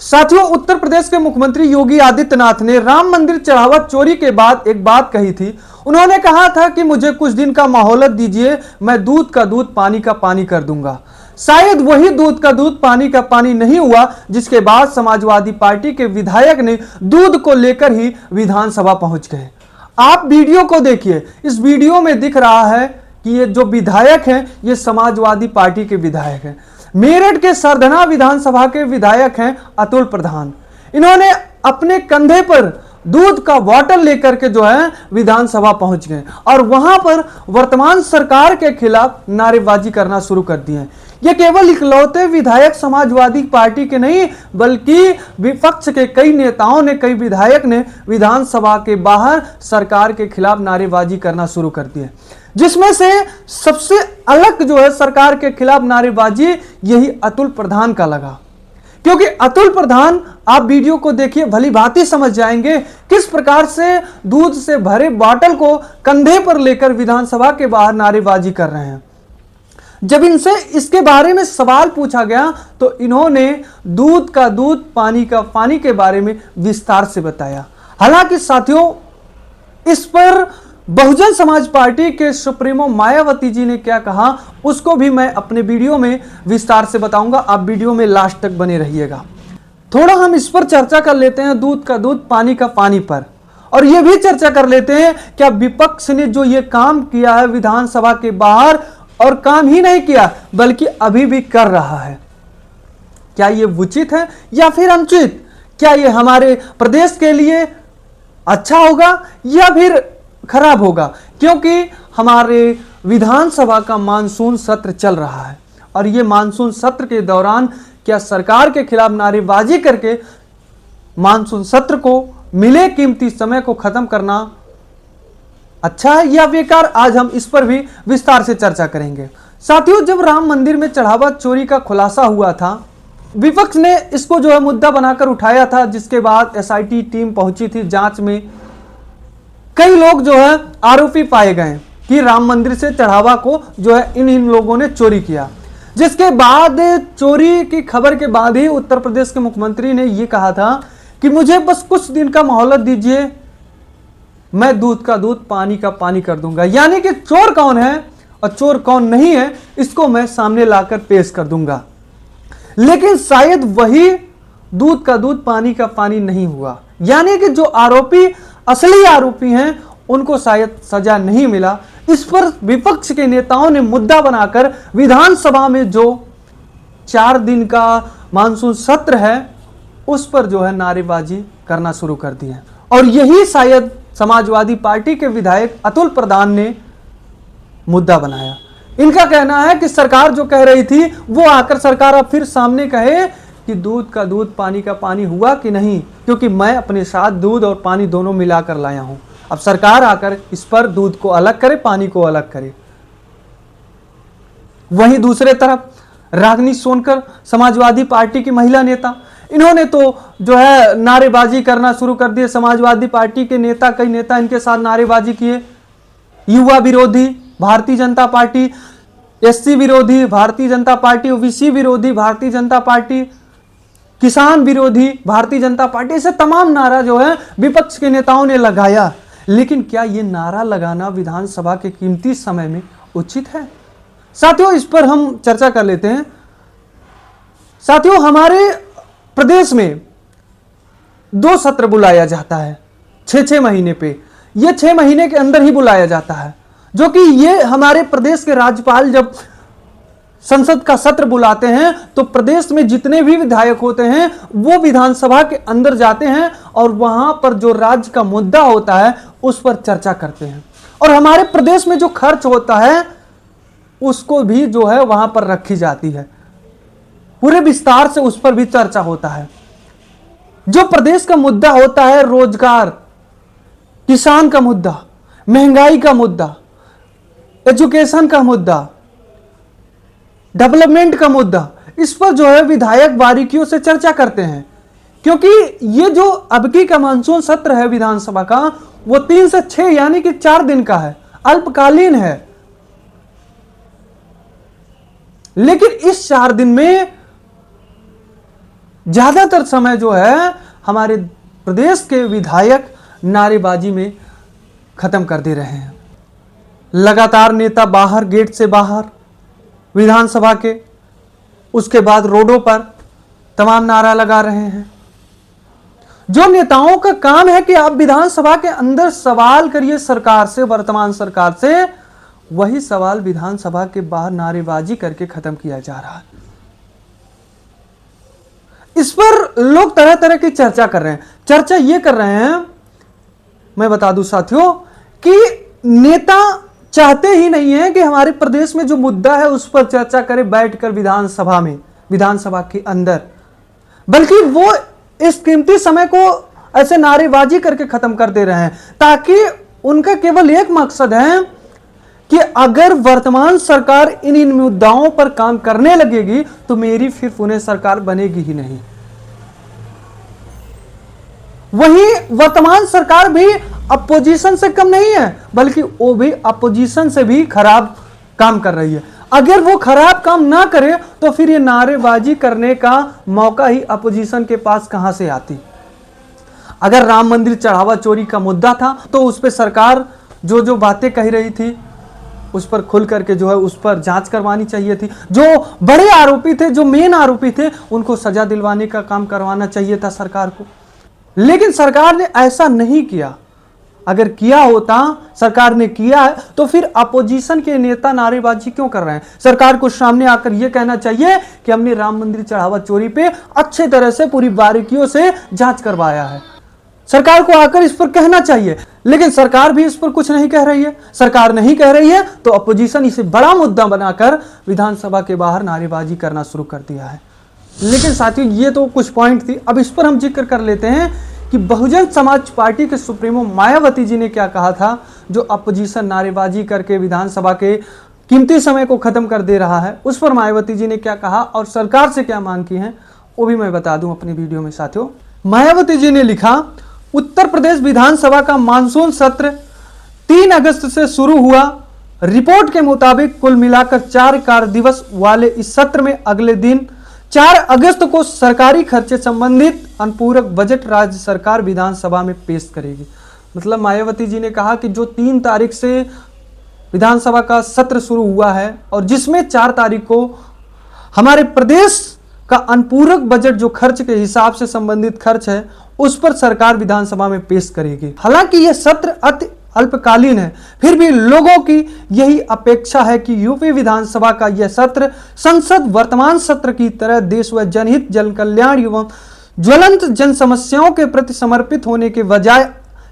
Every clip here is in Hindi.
साथियों, उत्तर प्रदेश के मुख्यमंत्री योगी आदित्यनाथ ने राम मंदिर चढ़ावा चोरी के बाद एक बात कही थी। उन्होंने कहा था कि मुझे कुछ दिन का मोहलत दीजिए, मैं दूध का दूध पानी का पानी कर दूंगा। शायद वही दूध का दूध पानी का पानी नहीं हुआ, जिसके बाद समाजवादी पार्टी के विधायक ने दूध को लेकर ही विधानसभा पहुंच गए। आप वीडियो को देखिए। इस वीडियो में दिख रहा है कि ये जो विधायक हैं ये समाजवादी पार्टी के विधायक हैं। मेरठ के सरधना विधानसभा के विधायक हैं अतुल प्रधान। इन्होंने अपने कंधे पर दूध का बॉटल लेकर के जो है विधानसभा पहुंच गए और वहां पर वर्तमान सरकार के खिलाफ नारेबाजी करना शुरू कर दी है। ये केवल इकलौते विधायक समाजवादी पार्टी के नहीं, बल्कि विपक्ष के कई नेताओं ने, कई विधायक ने विधानसभा के बाहर सरकार के खिलाफ नारेबाजी करना शुरू कर दी है। जिसमें से सबसे अलग जो है सरकार के खिलाफ नारेबाजी यही अतुल प्रधान का लगा, क्योंकि अतुल प्रधान, आप वीडियो को देखिए, भली भांति समझ जाएंगे किस प्रकार से दूध से भरे बॉटल को कंधे पर लेकर विधानसभा के बाहर नारेबाजी कर रहे हैं। जब इनसे इसके बारे में सवाल पूछा गया तो इन्होंने दूध का दूध पानी का पानी के बारे में विस्तार से बताया। हालांकि साथियों, इस पर बहुजन समाज पार्टी के सुप्रीमो मायावती जी ने क्या कहा उसको भी मैं अपने वीडियो में विस्तार से बताऊंगा। आप वीडियो में लास्ट तक बने रहिएगा। थोड़ा हम इस पर चर्चा कर लेते हैं, दूध का दूध पानी का पानी पर, और यह भी चर्चा कर लेते हैं क्या विपक्ष ने जो ये काम किया है विधानसभा के बाहर, और काम ही नहीं किया बल्कि अभी भी कर रहा है, क्या ये उचित है या फिर अनुचित? क्या ये हमारे प्रदेश के लिए अच्छा होगा या फिर खराब होगा? क्योंकि हमारे विधानसभा का मानसून सत्र चल रहा है और ये मानसून सत्र के दौरान क्या सरकार के खिलाफ नारेबाजी करके मानसून सत्र को मिले कीमती समय को खत्म करना अच्छा है या बेकार? आज हम इस पर भी विस्तार से चर्चा करेंगे। साथियों, जब राम मंदिर में चढ़ावा चोरी का खुलासा हुआ था, विपक्ष ने इसको जो है मुद्दा बनाकर उठाया था, जिसके बाद एसआईटी टीम पहुंची थी जांच में। कई लोग जो है आरोपी पाए गए कि राम मंदिर से चढ़ावा को जो है इन लोगों ने चोरी किया। जिसके बाद चोरी की खबर के बाद ही उत्तर प्रदेश के मुख्यमंत्री ने यह कहा था कि मुझे बस कुछ दिन का मोहलत दीजिए, मैं दूध का दूध पानी का पानी कर दूंगा। यानी कि चोर कौन है और चोर कौन नहीं है इसको मैं सामने लाकर पेश कर दूंगा। लेकिन शायद वही दूध का दूध पानी का पानी नहीं हुआ, यानी कि जो आरोपी असली आरोपी हैं उनको शायद सजा नहीं मिला। इस पर विपक्ष के नेताओं ने मुद्दा बनाकर विधानसभा में जो 4 दिन का मानसून सत्र है उस पर जो है नारेबाजी करना शुरू कर दी है। और यही शायद समाजवादी पार्टी के विधायक अतुल प्रधान ने मुद्दा बनाया। इनका कहना है कि सरकार जो कह रही थी वो आकर सरकार अब फिर सामने कहे कि दूध का दूध पानी का पानी हुआ कि नहीं, क्योंकि मैं अपने साथ दूध और पानी दोनों मिलाकर लाया हूं। अब सरकार आकर इस पर दूध को अलग करे, पानी को अलग करे। वहीं दूसरे तरफ रागिनी सोनकर, समाजवादी पार्टी की महिला नेता, इन्होंने तो जो है नारेबाजी करना शुरू कर दिए। समाजवादी पार्टी के नेता, कई नेता इनके साथ नारेबाजी किए। युवा विरोधी भारतीय जनता पार्टी, एससी विरोधी भारतीय जनता पार्टी, ओबीसी विरोधी भारतीय जनता पार्टी, किसान विरोधी भारतीय जनता पार्टी, ऐसे तमाम नारा जो है विपक्ष के नेताओं ने लगाया। लेकिन क्या ये नारा लगाना विधानसभा के कीमती समय में उचित है? साथियों, इस पर हम चर्चा कर लेते हैं। साथियों, हमारे प्रदेश में 2 सत्र बुलाया जाता है 6-6 महीने पे। ये 6 महीने के अंदर ही बुलाया जाता है, जो कि ये हमारे प्रदेश के राज्यपाल जब संसद का सत्र बुलाते हैं तो प्रदेश में जितने भी विधायक होते हैं वो विधानसभा के अंदर जाते हैं और वहां पर जो राज्य का मुद्दा होता है उस पर चर्चा करते हैं। और हमारे प्रदेश में जो खर्च होता है उसको भी जो है वहां पर रखी जाती है, पूरे विस्तार से उस पर भी चर्चा होता है। जो प्रदेश का मुद्दा होता है, रोजगार, किसान का मुद्दा, महंगाई का मुद्दा, एजुकेशन का मुद्दा, डेवलपमेंट का मुद्दा, इस पर जो है विधायक बारीकियों से चर्चा करते हैं। क्योंकि ये जो अबकी का मानसून सत्र है विधानसभा का, वो 3 से 6 यानी कि 4 दिन का है, अल्पकालीन है। लेकिन इस 4 दिन में ज्यादातर समय जो है हमारे प्रदेश के विधायक नारेबाजी में खत्म कर दे रहे हैं। लगातार नेता बाहर, गेट से बाहर विधानसभा के, उसके बाद रोडों पर तमाम नारा लगा रहे हैं। जो नेताओं का काम है कि आप विधानसभा के अंदर सवाल करिए सरकार से, वर्तमान सरकार से, वही सवाल विधानसभा के बाहर नारेबाजी करके खत्म किया जा रहा है। इस पर लोग तरह तरह की चर्चा कर रहे हैं। चर्चा ये कर रहे हैं, मैं बता दूं साथियों, कि नेता चाहते ही नहीं है कि हमारे प्रदेश में जो मुद्दा है उस पर चर्चा करें बैठकर विधानसभा में, विधानसभा के अंदर, बल्कि वो इस कीमती समय को ऐसे नारेबाजी करके खत्म कर दे रहे हैं, ताकि उनका केवल एक मकसद है कि अगर वर्तमान सरकार इन मुद्दाओं पर काम करने लगेगी तो मेरी फिर पुनः सरकार बनेगी ही नहीं। वहीं वर्तमान सरकार भी अपोजिशन से कम नहीं है, बल्कि वो भी अपोजिशन से भी खराब काम कर रही है। अगर वो खराब काम ना करे तो फिर ये नारेबाजी करने का मौका ही अपोजिशन के पास कहां से आती। अगर राम मंदिर चढ़ावा चोरी का मुद्दा था तो उस पर सरकार जो जो बातें कह रही थी उस पर खुल करके जो है उस पर जांच करवानी चाहिए थी। जो बड़े आरोपी थे, जो मेन आरोपी थे, उनको सजा दिलवाने का काम करवाना चाहिए था सरकार को, लेकिन सरकार ने ऐसा नहीं किया। अगर किया होता, सरकार ने किया है, तो फिर अपोजिशन के नेता नारेबाजी क्यों कर रहे हैं? सरकार को सामने आकर यह कहना चाहिए कि हमने राम मंदिर चढ़ावा चोरी पे अच्छे तरह से पूरी बारीकियों से जांच करवाया है। सरकार को आकर इस पर कहना चाहिए, लेकिन सरकार भी इस पर कुछ नहीं कह रही है। सरकार नहीं कह रही है तो अपोजिशन इसे बड़ा मुद्दा बनाकर विधानसभा के बाहर नारेबाजी करना शुरू कर दिया है। लेकिन साथियों, ये तो कुछ पॉइंट थी, अब इस पर हम जिक्र कर लेते हैं कि बहुजन समाज पार्टी के सुप्रीमो मायावती जी ने क्या कहा था। जो अपोजिशन नारेबाजी करके विधानसभा के कीमती समय को खत्म कर दे रहा है, उस पर मायावती जी ने क्या कहा और सरकार से क्या मांग की है, वो भी मैं बता दूं अपनी वीडियो में साथियों। मायावती जी ने लिखा, उत्तर प्रदेश विधानसभा का मानसून सत्र 3 अगस्त से शुरू हुआ। रिपोर्ट के मुताबिक कुल मिलाकर 4 कार्य दिवस वाले इस सत्र में अगले दिन 4 अगस्त को सरकारी खर्चे संबंधित अनुपूरक बजट राज्य सरकार विधानसभा में पेश करेगी। मतलब मायावती जी ने कहा कि जो 3 तारीख से विधानसभा का सत्र शुरू हुआ है और जिसमें 4 तारीख को हमारे प्रदेश का अनुपूरक बजट जो खर्च के हिसाब से संबंधित खर्च है उस पर सरकार विधानसभा में पेश करेगी। हालांकि यह सत्र अति अल्पकालीन है, फिर भी लोगों की यही अपेक्षा है कि यूपी विधानसभा का यह सत्र संसद वर्तमान सत्र की तरह देश व जनहित, जन कल्याण एवं ज्वलंत जन समस्याओं के प्रति समर्पित होने के बजाय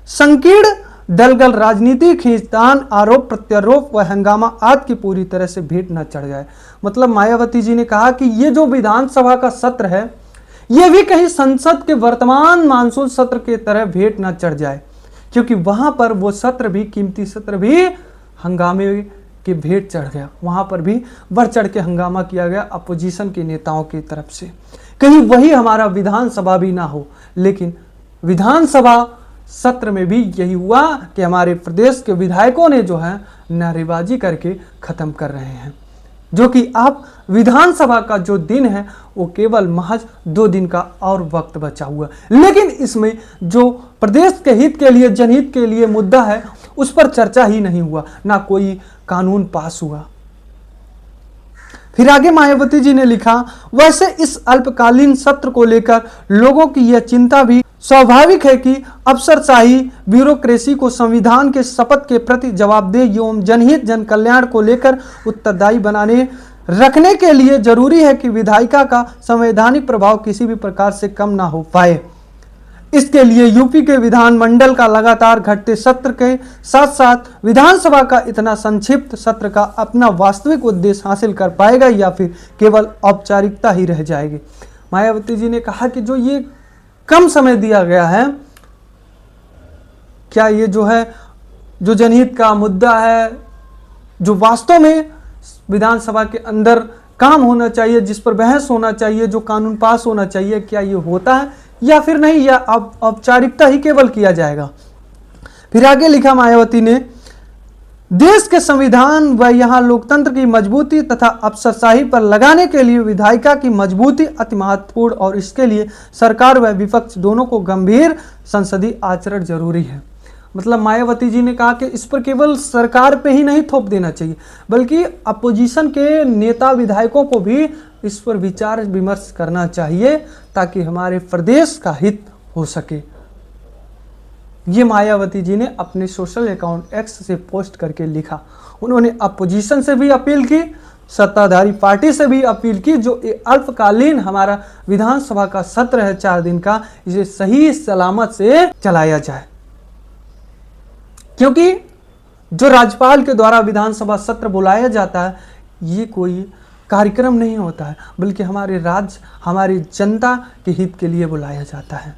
संकीर्ण दलगत राजनीति, खींचतान, आरोप प्रत्यारोप व हंगामा आदि की पूरी तरह से भेंट न चढ़ जाए। मतलब मायावती जी ने कहा कि ये जो विधानसभा का सत्र है ये भी कहीं संसद के वर्तमान मानसून सत्र के तरह भेंट न चढ़ जाए, क्योंकि वहां पर वो सत्र भी, कीमती सत्र भी हंगामे के भेंट चढ़ गया। वहां पर भी बढ़ चढ़ के हंगामा किया गया अपोजिशन के नेताओं की तरफ से। कहीं वही हमारा विधानसभा भी ना हो, लेकिन विधानसभा सत्र में भी यही हुआ कि हमारे प्रदेश के विधायकों ने जो है नारेबाजी करके खत्म कर रहे हैं, जो कि अब विधानसभा का जो दिन है वो केवल महज 2 दिन का और वक्त बचा हुआ। लेकिन इसमें जो प्रदेश के हित के लिए, जनहित के लिए मुद्दा है उस पर चर्चा ही नहीं हुआ, ना कोई कानून पास हुआ। फिर आगे मायावती जी ने लिखा, वैसे इस अल्पकालीन सत्र को लेकर लोगों की यह चिंता भी स्वाभाविक है कि अफसरशाही ब्यूरोक्रेसी को संविधान के शपथ के प्रति जवाबदेह एवं जनहित, जन कल्याण को लेकर उत्तरदायी बनाने रखने के लिए जरूरी है कि विधायिका का संवैधानिक प्रभाव किसी भी प्रकार से कम ना हो पाए। इसके लिए यूपी के विधानमंडल का लगातार घटते सत्र के साथ साथ विधानसभा का इतना संक्षिप्त सत्र का अपना वास्तविक उद्देश्य हासिल कर पाएगा या फिर केवल औपचारिकता ही रह जाएगी। मायावती जी ने कहा कि जो ये कम समय दिया गया है, क्या ये जो है जो जनहित का मुद्दा है, जो वास्तव में विधानसभा के अंदर काम होना चाहिए, जिस पर बहस होना चाहिए, जो कानून पास होना चाहिए, क्या ये होता है या फिर नहीं, या औपचारिकता ही केवल किया जाएगा। फिर आगे लिखा मायावती ने, देश के संविधान व यहाँ लोकतंत्र की मजबूती तथा अफसरशाही पर लगाने के लिए विधायिका की मजबूती अति महत्वपूर्ण और इसके लिए सरकार व विपक्ष दोनों को गंभीर संसदीय आचरण जरूरी है। मतलब मायावती जी ने कहा कि इस पर केवल सरकार पे ही नहीं थोप देना चाहिए, बल्कि अपोजिशन के नेता विधायकों को भी इस पर विचार विमर्श करना चाहिए ताकि हमारे प्रदेश का हित हो सके। ये मायावती जी ने अपने सोशल अकाउंट एक्स से पोस्ट करके लिखा। उन्होंने अपोजिशन से भी अपील की, सत्ताधारी पार्टी से भी अपील की, जो अल्पकालीन हमारा विधानसभा का सत्र है 4 दिन का, इसे सही सलामत से चलाया जाए। क्योंकि जो राज्यपाल के द्वारा विधानसभा सत्र बुलाया जाता है, ये कोई कार्यक्रम नहीं होता है, बल्कि हमारे राज्य, हमारी जनता के हित के लिए बुलाया जाता है।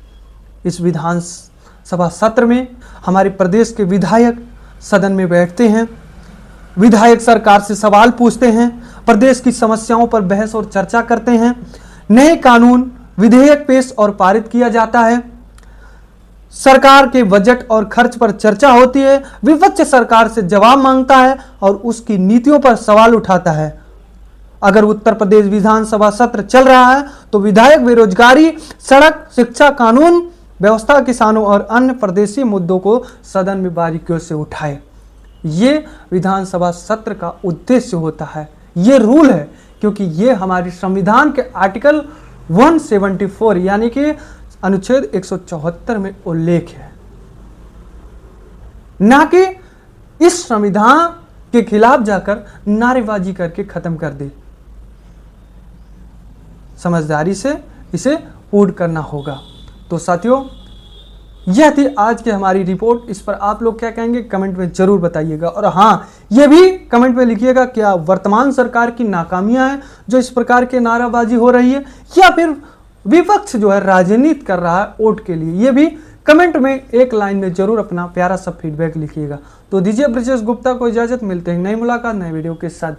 इस विधानसभा सत्र में हमारे प्रदेश के विधायक सदन में बैठते हैं, विधायक सरकार से सवाल पूछते हैं, प्रदेश की समस्याओं पर बहस और चर्चा करते हैं, नए कानून विधेयक पेश और पारित किया जाता है, सरकार के बजट और खर्च पर चर्चा होती है, विपक्ष सरकार से जवाब मांगता है और उसकी नीतियों पर सवाल उठाता है। अगर उत्तर प्रदेश विधानसभा सत्र चल रहा है तो विधायक बेरोजगारी, सड़क, शिक्षा, कानून व्यवस्था, किसानों और अन्य प्रदेशी मुद्दों को सदन में बारीकियों से उठाए। ये विधानसभा सत्र का उद्देश्य होता है, ये रूल है, क्योंकि ये हमारे संविधान के आर्टिकल 174 यानी कि अनुच्छेद 174 में उल्लेख है, ना कि इस संविधान के खिलाफ जाकर नारेबाजी करके खत्म कर दे। समझदारी से इसे पूर्ण करना होगा। तो साथियों, यह थी आज की हमारी रिपोर्ट। इस पर आप लोग क्या कहेंगे कमेंट में जरूर बताइएगा। और हाँ, यह भी कमेंट में लिखिएगा क्या वर्तमान सरकार की नाकामियां हैं जो इस प्रकार के नाराबाजी हो रही है, या फिर विपक्ष जो है राजनीति कर रहा है वोट के लिए। ये भी कमेंट में एक लाइन में जरूर अपना प्यारा सा फीडबैक लिखिएगा। तो दीजिए ब्रजेश गुप्ता को इजाजत, मिलते हैं नई मुलाकात नए वीडियो के साथ।